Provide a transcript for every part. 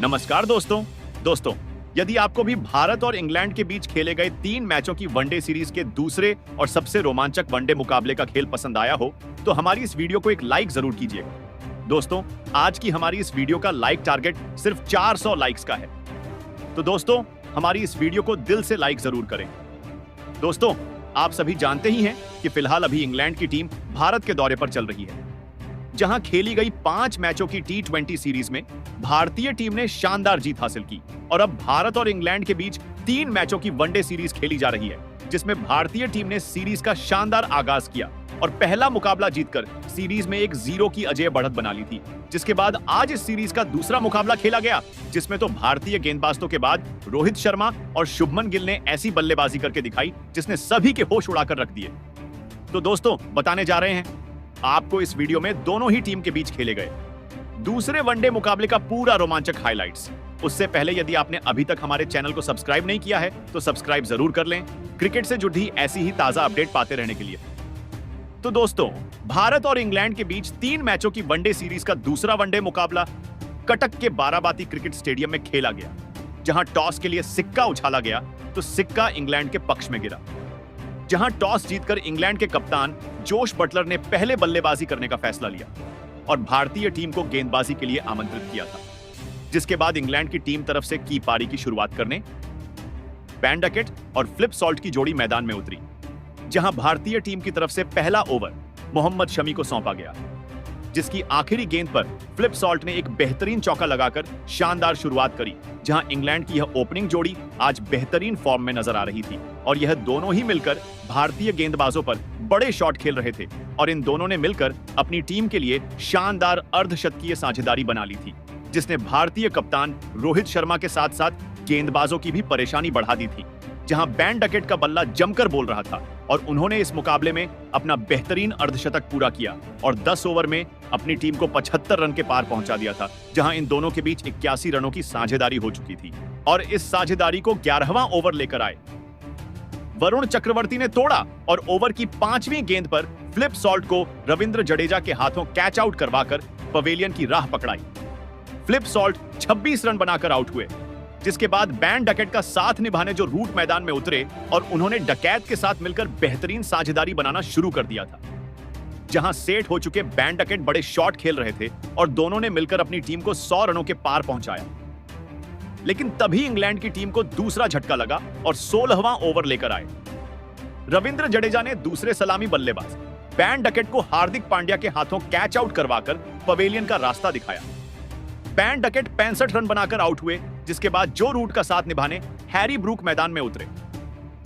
नमस्कार दोस्तों, यदि आपको भी भारत और इंग्लैंड के बीच खेले गए 3 मैचों की वनडे सीरीज के दूसरे और सबसे रोमांचक वनडे मुकाबले का खेल पसंद आया हो तो हमारी इस वीडियो को एक लाइक जरूर कीजिएगा। दोस्तों, आज की हमारी इस वीडियो का लाइक टारगेट सिर्फ 400 लाइक्स का है, तो दोस्तों हमारी इस वीडियो को दिल से लाइक जरूर करें। दोस्तों, आप सभी जानते ही हैं कि फिलहाल अभी इंग्लैंड की टीम भारत के दौरे पर चल रही है, जहां खेली गई 5 मैचों की T20 सीरीज में भारतीय टीम ने शानदार जीत हासिल की और अब भारत और इंग्लैंड के बीच 3 मैचों की वनडे सीरीज खेली जा रही है, जिसमें भारतीय टीम ने सीरीज का शानदार आगाज किया और पहला मुकाबला जीतकर सीरीज में 1-0 की अजेय बढ़त बना ली थी। जिसके बाद आज इस सीरीज का दूसरा मुकाबला खेला गया, जिसमें तो भारतीय गेंदबाजों के बाद रोहित शर्मा और शुभमन गिल ने ऐसी बल्लेबाजी करके दिखाई जिसने सभी के होश उड़ाकर रख दिए। तो दोस्तों, बताने जा रहे हैं आपको इस वीडियो में दोनों ही टीम के बीच खेले गए दूसरे वनडे मुकाबले का पूरा रोमांचक हाइलाइट्स। उससे पहले यदि आपने अभी तक हमारे चैनल को सब्सक्राइब नहीं किया है तो सब्सक्राइब जरूर कर लें, क्रिकेट से जुड़ी ऐसी ही ताजा अपडेट पाते रहने के लिए। तो दोस्तों, भारत और इंग्लैंड के बीच 3 मैचों की वनडे सीरीज का दूसरा वनडे मुकाबला कटक के बाराबाती क्रिकेट स्टेडियम में खेला गया, जहां टॉस के लिए सिक्का उछाला गया तो सिक्का इंग्लैंड के पक्ष में गिरा। जहां टॉस जीतकर इंग्लैंड के कप्तान जोश बटलर ने पहले बल्लेबाजी करने का फैसला लिया और भारतीय टीम को गेंदबाजी के लिए आमंत्रित किया था, जिसके बाद इंग्लैंड की टीम तरफ से की पारी की शुरुआत करने बैन डकेट और फ्लिप सॉल्ट की जोड़ी मैदान में उतरी, जहां भारतीय टीम की तरफ से पहला ओवर मोहम्मद शमी को सौंपा गया, जिसकी आखिरी गेंद पर फ्लिप सॉल्ट ने एक बेहतरीन चौका लगाकर शानदार शुरुआत करी। जहां इंग्लैंड की यह ओपनिंग जोड़ी आज बेहतरीन फॉर्म में नजर आ रही थी और यह दोनों ही मिलकर भारतीय गेंदबाजों पर बड़े शॉट खेल रहे थे और इन दोनों ने मिलकर अपनी टीम के लिए शानदार अर्धशतकीय साझेदारी बना ली थी, जिसने भारतीय कप्तान रोहित शर्मा के साथ साथ गेंदबाजों की भी परेशानी बढ़ा दी थी। जहां बैन डकेट का बल्ला जमकर बोल रहा था और उन्होंने इस मुकाबले में अपना बेहतरीन अर्धशतक पूरा किया और 10 ओवर में अपनी टीम को 75 रन के पार पहुंचा दिया था, जहां इन दोनों के बीच 81 रनों की साझेदारी हो चुकी थी और इस साझेदारी को 11वां ओवर लेकर आए वरुण चक्रवर्ती ने तोड़ा और ओवर की 5वीं गेंद पर फ्लिप सॉल्ट को रविंद्र जडेजा के हाथों कैच आउट करवाकर पवेलियन की राह पकड़ाई। फ्लिप सॉल्ट 26 रन बनाकर आउट हुए, जिसके बाद बैन डकेट का साथ निभाने जो रूट मैदान में उतरे और उन्होंने डकैत के साथ मिलकर बेहतरीन साझेदारी बनाना शुरू कर दिया था। जहां सेट हो चुके बैन डकेट बड़े शॉट खेल रहे थे और दोनों ने मिलकर अपनी टीम को 100 रनों के पार पहुंचाया। लेकिन तभी इंग्लैंड की टीम को दूसरा झटका लगा और 16वां ओवर लेकर आए रविंद्र जडेजा ने दूसरे सलामी बल्लेबाज बैन डकेट को हार्दिक पांड्या के हाथों कैच आउट करवाकर पवेलियन का रास्ता दिखाया। बैन डकेट 65 रन बनाकर आउट हुए, जिसके बाद जो रूट का साथ निभाने हैरी ब्रूक मैदान में उतरे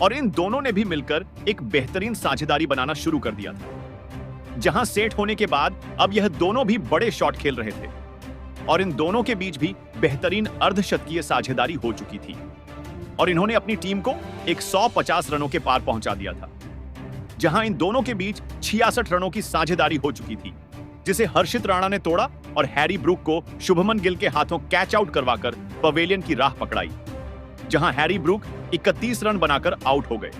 और इन दोनों ने भी मिलकर एक बेहतरीन साझेदारी बनाना शुरू कर दिया था। जहां सेट होने के बाद अब यह दोनों भी बड़े शॉट खेल रहे थे और इन दोनों के बीच भी बेहतरीन अर्धशतकीय साझेदारी हो चुकी थी और इन्होंने अपनी टीम को 150 रनों के पार पहुंचा दिया था। जहां इन दोनों के बीच 66 रनों की साझेदारी हो चुकी थी, जिसे हर्षित राणा ने तोड़ा और हैरी ब्रूक को शुभमन गिल के हाथों कैच आउट करवाकर पवेलियन की राह पकड़ाई। जहां हैरी ब्रूक 31 रन बनाकर आउट हो गए,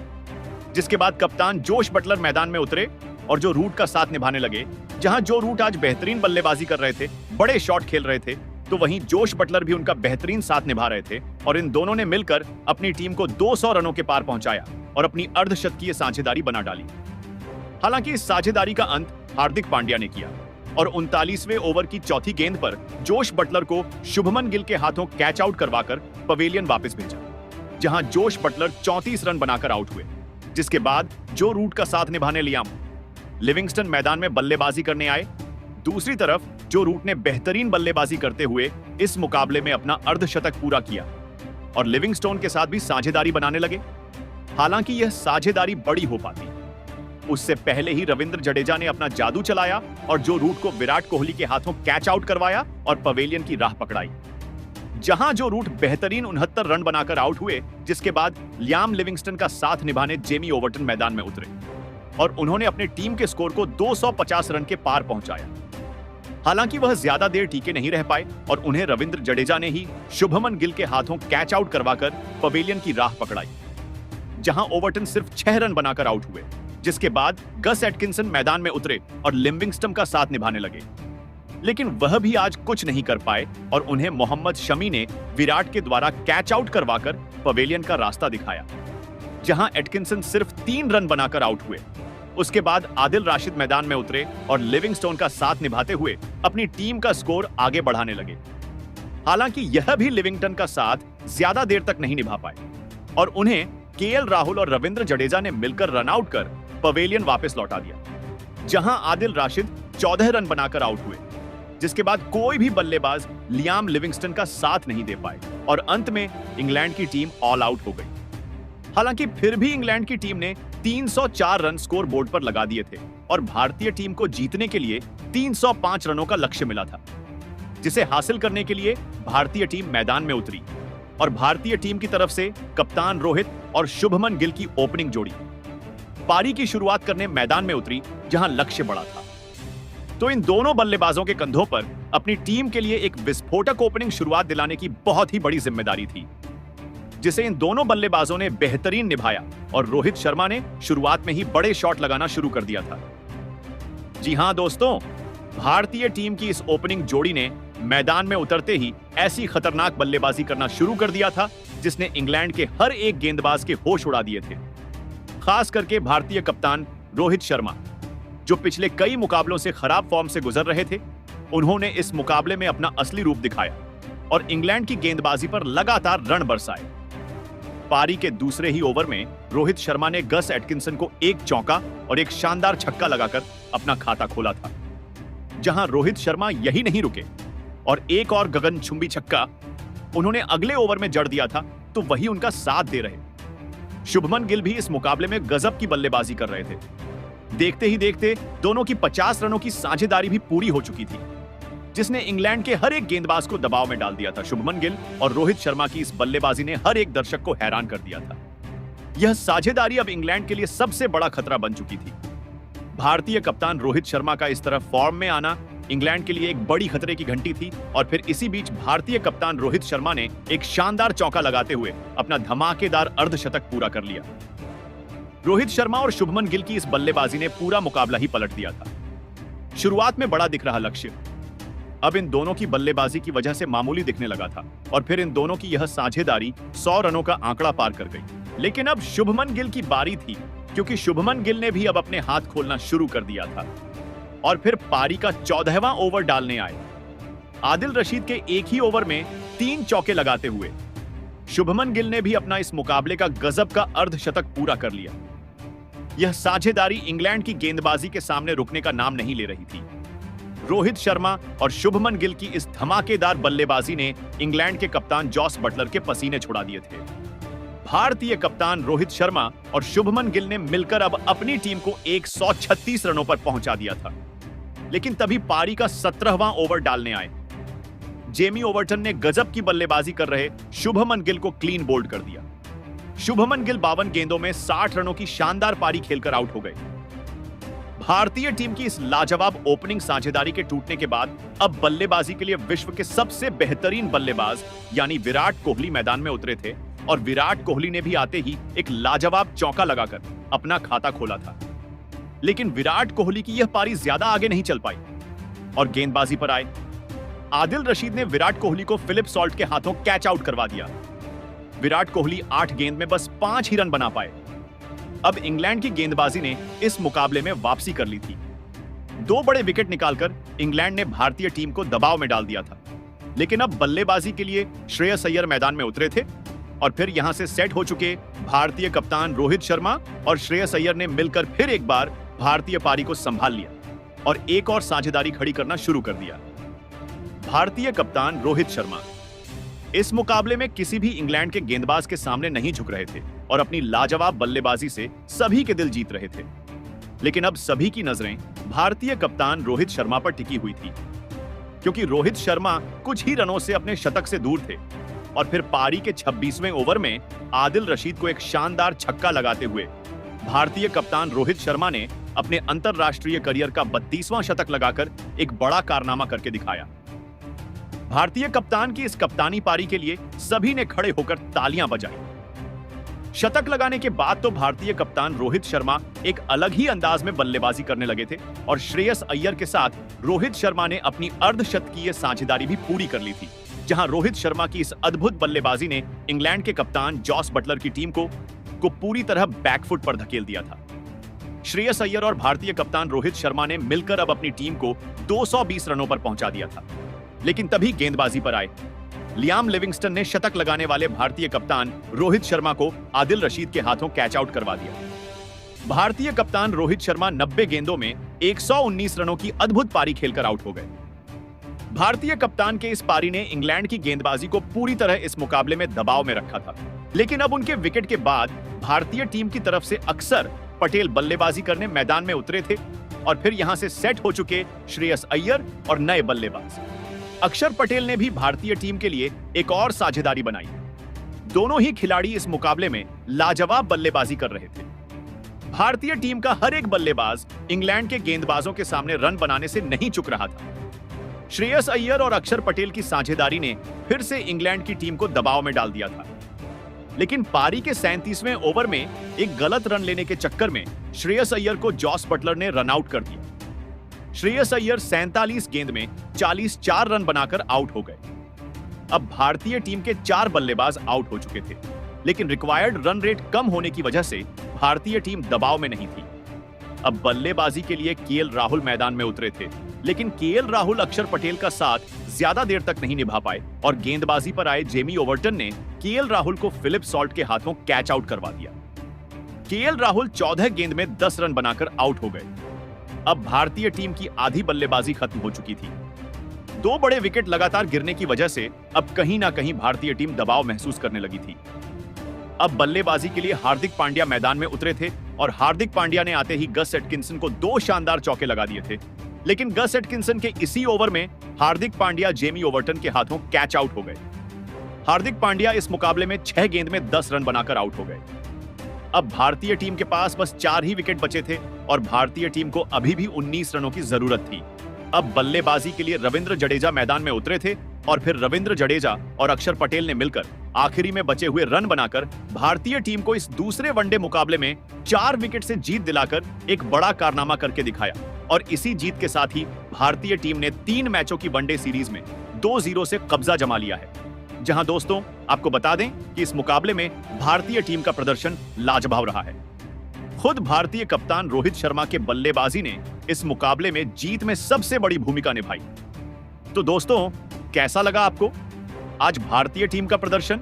जिसके बाद कप्तान जोश बटलर मैदान में उतरे और जो रूट का साथ निभाने लगे। जहां जो रूट आज बेहतरीन बल्लेबाजी कर रहे थे, बड़े शॉट खेल रहे थे, तो वहीं जोश बटलर भी उनका बेहतरीन साथ निभा रहे थे और इन दोनों ने मिलकर अपनी टीम को 200 रनों के पार पहुंचाया और अपनी अर्धशतकीय साझेदारी बना डाली। हालांकि इस साझेदारी का अंत हार्दिक पांड्या ने किया और 39वें ओवर की चौथी गेंद पर जोश बटलर को शुभमन गिल के हाथों कैच आउट करवाकर पवेलियन वापस भेजा, जहां जोश बटलर 34 रन बनाकर आउट हुए। जिसके बाद जो रूट का साथ निभाने लियाम लिविंगस्टन मैदान में बल्लेबाजी करने आए। दूसरी तरफ जो रूट ने बेहतरीन बल्लेबाजी करते हुए इस मुकाबले में अपना अर्धशतक पूरा किया और लिविंगस्टोन के साथ भी साझेदारी बनाने लगे। हालांकि यह साझेदारी बड़ी हो पाती, उससे पहले ही रविंद्र जडेजा ने अपना जादू चलाया और जो रूट को विराट कोहली के हाथों कैच आउट करवाया और पवेलियन की राह पकड़ाई। जहां जो रूट बेहतरीन 69 रन बनाकर आउट हुए, जिसके बाद लियाम लिविंगस्टन का साथ निभाने जेमी ओवर्टन मैदान में उतरे और उन्होंने अपने टीम के स्कोर को 250 रन के पार पहुंचाया। हालांकि वह ज्यादा देर टीके नहीं रह पाए और उन्हें रविंद्र जडेजा ने ही शुभमन गिल के हाथों कैच आउट करवाकर पवेलियन की राह पकड़ाई, जहां ओवर्टन सिर्फ 6 रन बनाकर आउट हुए। जिसके बाद गस एटकिंसन मैदान में उतरे और लिविंगस्टन का साथ निभाने लगे। लेकिन वह भी आज कुछ नहीं कर पाए और उन्हें मोहम्मद शमी ने विराट के द्वारा कैच आउट करवाकर पवेलियन का रास्ता दिखाया, जहां एटकिंसन सिर्फ 3 रन बनाकर आउट हुए। उसके बाद आदिल राशिद मैदान में उतरे और लिविंगस्टोन का साथ निभाते हुए अपनी टीम का स्कोर आगे बढ़ाने लगे। हालांकि यह भी लिविंगस्टन का साथ ज्यादा देर तक नहीं निभा पाए और उन्हें केएल राहुल और रविंद्र जडेजा ने मिलकर रन आउट कर पवेलियन वापस लौटा दिया, जहां आदिल राशिद 14 रन बनाकर आउट हुए, जिसके बाद कोई भी बल्लेबाज लियाम लिविंगस्टन का साथ नहीं दे पाए और अंत में इंग्लैंड की टीम ऑल आउट हो गई। हालांकि फिर भी इंग्लैंड की टीम ने 304 रन स्कोर बोर्ड पर लगा दिए थे और भारतीय टीम को जीतने के लिए 305 रनों का लक्ष्य मिला था, जिसे हासिल करने के लिए भारतीय टीम मैदान में उतरी और भारतीय टीम की तरफ से कप्तान रोहित और शुभमन गिल की ओपनिंग जोड़ी पारी की शुरुआत करने मैदान में उतरी, जहां लक्ष्य बड़ा था। तो इन दोनों बल्लेबाजों के कंधों पर अपनी टीम के लिए एक विस्फोटक ओपनिंग शुरुआत दिलाने की बहुत ही बड़ी जिम्मेदारी थी, जिसे इन दोनों बल्लेबाजों ने बेहतरीन निभाया और रोहित शर्मा ने शुरुआत में ही बड़े शॉट लगाना शुरू कर दिया था। जी हां दोस्तों, भारतीय टीम की इस ओपनिंग जोड़ी ने मैदान में उतरते ही ऐसी खतरनाक बल्लेबाजी करना शुरू कर दिया था जिसने इंग्लैंड के हर एक गेंदबाज के होश उड़ा दिए थे। खास करके भारतीय कप्तान रोहित शर्मा, जो पिछले कई मुकाबलों से खराब फॉर्म से गुजर रहे थे, उन्होंने इस मुकाबले में अपना असली रूप दिखाया और इंग्लैंड की गेंदबाजी पर लगातार रन बरसाए। पारी के दूसरे ही ओवर में रोहित शर्मा ने गस एटकिंसन को एक चौका और एक शानदार छक्का लगाकर अपना खाता खोला था, जहां रोहित शर्मा यही नहीं रुके और एक और गगनचुंबी छक्का उन्होंने अगले ओवर में जड़ दिया था, तो वही उनका साथ दे रहे शुभमन गिल भी इस मुकाबले में गजब की बल्लेबाजी कर रहे थे। देखते ही देखते दोनों की 50 रनों की साझेदारी भी पूरी हो चुकी थी, जिसने इंग्लैंड के हर एक गेंदबाज को दबाव में डाल दिया था। शुभमन गिल और रोहित शर्मा की इस बल्लेबाजी ने हर एक दर्शक को हैरान कर दिया था। यह साझेदारी अब इंग्लैंड के लिए सबसे बड़ा खतरा बन चुकी थी। भारतीय कप्तान रोहित शर्मा का इस तरह फॉर्म में आना इंग्लैंड के लिए एक बड़ी खतरे की घंटी थी और फिर इसी बीच भारतीय कप्तान रोहित शर्मा ने एक शानदार चौका लगाते हुए अपना धमाकेदार अर्धशतक पूरा कर लिया। रोहित शर्मा और शुभमन गिल की इस बल्लेबाजी ने पूरा मुकाबला ही पलट दिया था। शुरुआत में बड़ा दिख रहा लक्ष्य अब इन दोनों की बल्लेबाजी की वजह से मामूली दिखने लगा था और फिर इन दोनों की यह साझेदारी 100 रनों का आंकड़ा पार कर गई। लेकिन अब शुभमन गिल की बारी थी, क्योंकि शुभमन गिल ने भी अब अपने हाथ खोलना शुरू कर दिया था और फिर पारी का 14वां ओवर डालने आए। आदिल रशीद के एक ही ओवर में 3 चौके लगाते हुए शुभमन गिल ने भी अपना इस मुकाबले का गजब का अर्धशतक पूरा कर लिया। यह साझेदारी इंग्लैंड की गेंदबाजी के सामने रुकने का नाम नहीं ले रही थी। रोहित शर्मा और शुभमन गिल की इस धमाकेदार बल्लेबाजी ने इंग्लैंड के कप्तान जॉस बटलर के पसीने छुड़ा दिए थे। भारतीय कप्तान रोहित शर्मा और शुभमन गिल ने मिलकर अब अपनी टीम को 136 रनों पर पहुंचा दिया था। लेकिन तभी पारी का 17वां ओवर डालने आए। जेमी ओवर्टन ने गजब की बल्लेबाजी कर रहे शुभमन गिल को क्लीन बोल्ड कर दिया। शुभमन गिल 52 गेंदों में 60 रनों की शानदार पारी खेलकर आउट हो गए। भारतीय टीम की इस लाजवाब ओपनिंग साझेदारी के टूटने के बाद अब बल्लेबाजी के लिए विश्व के सबसे बेहतरीन बल्लेबाज यानी विराट कोहली मैदान में उतरे थे और विराट कोहली ने भी आते ही एक लाजवाब चौका लगाकर अपना खाता खोला था। लेकिन विराट कोहली की यह पारी ज्यादा आगे नहीं चल पाई और गेंदबाजी पर आए। आदिल रशीद ने विराट कोहली को फिलिप सॉल्ट के हाथों कैच आउट करवा दिया। विराट कोहली 8 गेंद में बस 5 ही रन बना पाए। अब इंग्लैंड की गेंदबाजी ने इस मुकाबले में वापसी कर ली थी। 2 बड़े विकेट निकालकर इंग्लैंड ने भारतीय टीम को दबाव में डाल दिया था। लेकिन अब बल्लेबाजी के लिए श्रेयस अय्यर मैदान में उतरे थे और फिर यहां से सेट हो चुके भारतीय कप्तान रोहित शर्मा और श्रेयस अय्यर ने मिलकर फिर एक बार भारतीय पारी को संभाल लिया और एक और साझेदारी खड़ी करना शुरू कर दिया। भारतीय कप्तान रोहित शर्मा इस मुकाबले में किसी भी इंग्लैंड के गेंदबाज के सामने नहीं झुक रहे थे और अपनी लाजवाब बल्लेबाजी से सभी के दिल जीत रहे थे। लेकिन अब सभी की नजरें भारतीय कप्तान रोहित शर्मा पर टिकी हुई थी, क्योंकि रोहित शर्मा कुछ ही रनों से अपने शतक से दूर थे और फिर पारी के 26वें ओवर में आदिल रशीद को एक शानदार छक्का लगाते हुए भारतीय कप्तान रोहित शर्मा ने अपने अंतरराष्ट्रीय करियर का 32वां शतक लगाकर एक बड़ा कारनामा करके दिखाया। भारतीय कप्तान की इस कप्तानी पारी के लिए सभी ने खड़े होकर तालियां बजाई। शतक लगाने के बाद तो भारतीय कप्तान रोहित शर्मा एक अलग ही अंदाज में बल्लेबाजी करने लगे थे और श्रेयस अय्यर के साथ रोहित शर्मा ने अपनी अर्धशतकीय साझेदारी भी पूरी कर ली थी, जहां रोहित शर्मा की इस अद्भुत बल्लेबाजी ने इंग्लैंड के कप्तान जॉस बटलर की टीम को पूरी तरह बैकफुट पर धकेल दिया था। श्रेयस अय्यर और भारतीय कप्तान रोहित शर्मा ने मिलकर अब अपनी टीम को 220 रनों पर पहुंचा दिया था, लेकिन तभी गेंदबाजी पर आए। लियाम लिविंगस्टन ने शतक लगाने वाले भारतीय कप्तान रोहित शर्मा को आदिल रशीद के हाथों कैच आउट करवा दिया। भारतीय कप्तान रोहित शर्मा 90 गेंदों में 119 रनों की अद्भुत पारी खेलकर आउट हो गए। भारतीय कप्तान के इस पारी ने इंग्लैंड की गेंदबाजी को पूरी तरह इस मुकाबले में दबाव में रखा था, लेकिन अब उनके विकेट के बाद भारतीय टीम की तरफ से अक्सर पटेल बल्लेबाजी करने मैदान में उतरे थे और फिर यहां से सेट हो चुके श्रेयस अय्यर और नए बल्लेबाज अक्षर पटेल ने भी भारतीय टीम के लिए एक और साझेदारी बनाई। दोनों ही खिलाड़ी इस मुकाबले में लाजवाब बल्लेबाजी कर रहे थे। भारतीय टीम का हर एक बल्लेबाज इंग्लैंड के गेंदबाजों के सामने रन बनाने से नहीं चूक रहा था। श्रेयस अय्यर और अक्षर पटेल की साझेदारी ने फिर से इंग्लैंड की टीम को दबाव में डाल दिया था, लेकिन पारी के 37वें ओवर में एक गलत रन लेने के चक्कर में श्रेयस अय्यर को जॉस बटलर ने रन आउट कर दिया। श्रेयस अय्यर 47 गेंद में 44 रन बनाकर आउट हो गए। अब भारतीय टीम के 4 बल्लेबाज आउट हो चुके थे, लेकिन रिक्वायर्ड रन रेट कम होने की वजह से भारतीय टीम दबाव में नहीं थी। अब बल्लेबाजी के लिए केएल राहुल मैदान में उतरे थे, लेकिन केएल राहुल अक्षर पटेल का साथ ज्यादा देर तक नहीं निभा पाए और गेंदबाजी पर आए जेमी ओवर्टन ने केएल राहुल को फिलिप सॉल्ट के हाथों कैच आउट करवा दिया। केएल राहुल 14 गेंद में 10 रन बनाकर आउट हो गए। अब भारतीय टीम की आधी बल्लेबाजी खत्म हो चुकी थी। 2 बड़े विकेट लगातार गिरने की वजह से अब कहीं ना कहीं भारतीय टीम दबाव महसूस करने लगी थी। अब बल्लेबाजी के लिए हार्दिक पांड्या मैदान में उतरे थे और हार्दिक पांड्या ने आते ही गस एटकिंसन को 2 शानदार चौके लगा दिए थे, लेकिन गस एटकिंसन के इसी ओवर में हार्दिक पांड्या जेमी ओवर्टन के हाथों कैच आउट हो गए। हार्दिक पांड्या इस मुकाबले में 6 गेंद में 10 रन बनाकर आउट हो गए। अब भारतीय टीम के पास बस 4 ही विकेट बचे थे और भारतीय टीम को अभी भी 19 रनों की जरूरत थी। अब बल्लेबाजी के लिए रविंद्र जडेजा मैदान में उतरे थे और फिर रविंद्र जडेजा और अक्षर पटेल ने मिलकर आखिरी में बचे हुए रन बनाकर भारतीय टीम को इस दूसरे वनडे मुकाबले में 4 विकेट से जीत दिलाकर एक बड़ा कारनामा करके दिखाया और इसी जीत के साथ ही भारतीय टीम ने 3 मैचों की वनडे सीरीज में 2-0 से कब्जा जमा लिया है। जहां दोस्तों आपको बता दें कि इस मुकाबले में भारतीय टीम का प्रदर्शन लाजवाब रहा है। खुद भारतीय कप्तान रोहित शर्मा के बल्लेबाजी ने इस मुकाबले में जीत में सबसे बड़ी भूमिका निभाई। तो दोस्तों कैसा लगा आपको आज भारतीय टीम का प्रदर्शन?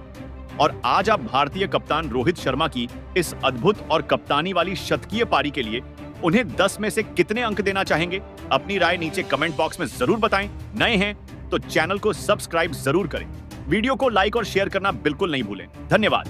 और आज आप भारतीय कप्तान रोहित शर्मा की इस अद्भुत और कप्तानी वाली शतकीय पारी के लिए उन्हें 10 में से कितने अंक देना चाहेंगे? अपनी राय नीचे कमेंट बॉक्स में जरूर बताएं। नए हैं तो चैनल को सब्सक्राइब जरूर करें। वीडियो को लाइक और शेयर करना बिल्कुल नहीं भूलें। धन्यवाद।